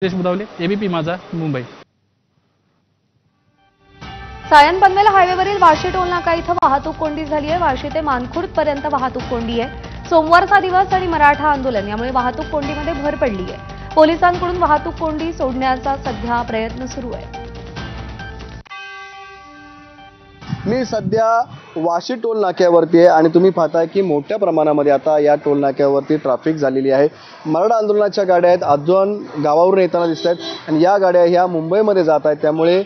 देश बुदावले, एबीपी माझा, मुंबई। सायन पनवेल हायवेवरील वाशी टोल नाका इथं वाहतूक कोंडी झाली आहे। वाशी ते मानखुर्द पर्यंत वाहतूक कोंडी आहे। सोमवारचा दिवस आणि मराठा आंदोलन यामुळे वाहतूक कोंडीमध्ये भर पडली आहे। पोलिसांकडून वाहतूक कोंडी सोडण्याचा सध्या प्रयत्न सुरू आहे। मी सध्या वाशी टोल नाक्यावरती आहे आणि तुम्ही पाहताय की मोठ्या प्रमाणामध्ये आता या टोल नाक्यावरती ट्रॅफिक झालेली आहे। मराठा आंदोलनाच्या गाड्या आहेत, अजून गावावरून येताना दिसत आहेत आणि या गाड्या ह्या मुंबईमध्ये जात आहेत, त्यामुळे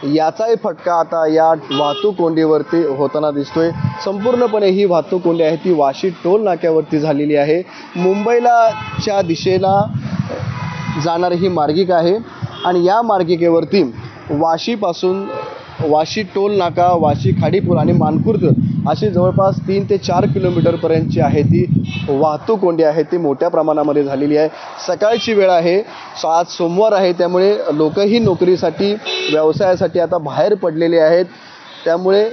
याचाही फटका आता या वाहतूक कोंडीवरती होताना दिसतोय। संपूर्णपणे ही वाहतूक कोंडी आहे ती वाशी टोल नाक्यावरती झालेली आहे। मुंबईलाच्या दिशेला जाणारी ही मार्गिका आहे आणि या मार्गिकेवरती वाशीपासून वाशी टोल नाका, वाशी खाडीपूल आणि मानखुर्द अशी जवळपास 3 ते 4 किलोमीटरपर्यंतची आहे ती वाहतूक कोंडी आहे ती मोठ्या प्रमाणामध्ये झालेली आहे। सकाळची वेळ आहे, आज सोमवार आहे, त्यामुळे लोकही नोकरीसाठी व्यवसायासाठी आता बाहेर पडलेले आहेत, त्यामुळे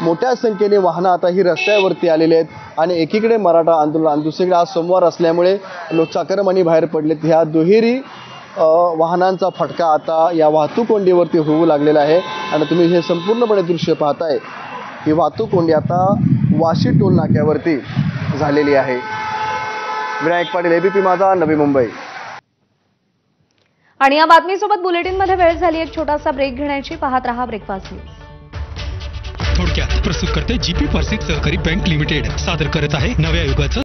मोठ्या संख्येने वाहनं आता ही रस्त्यावरती आलेली आहेत आणि एकीकडे मराठा आंदोलन आणि दुसरीकडे आज सोमवार असल्यामुळे लोक चाकरमानी बाहेर पडलेत। ह्या दुहेरी वाहनांचा फटका आता या वाहतूक कोंडीवरती होऊ लागलेला आहे आणि तुम्ही हे संपूर्णपणे दृश्य पाहताय ही वाहतूक कोंडी आता वाशी टोल नाक्यावरती झालेली आहे। विनायक पाटील, एबीपी माझा, नवी मुंबई। आणि या बातमीसोबत बुलेटिनमध्ये वेळ झाली एक छोटासा ब्रेक घेण्याची। पाहत रहा ब्रेकफास्ट न्यूज। थोडक्यात प्रस्तुत करते जीपी पर्सिक सहकारी बँक लिमिटेड सादर करत आहे नव्या युगाचं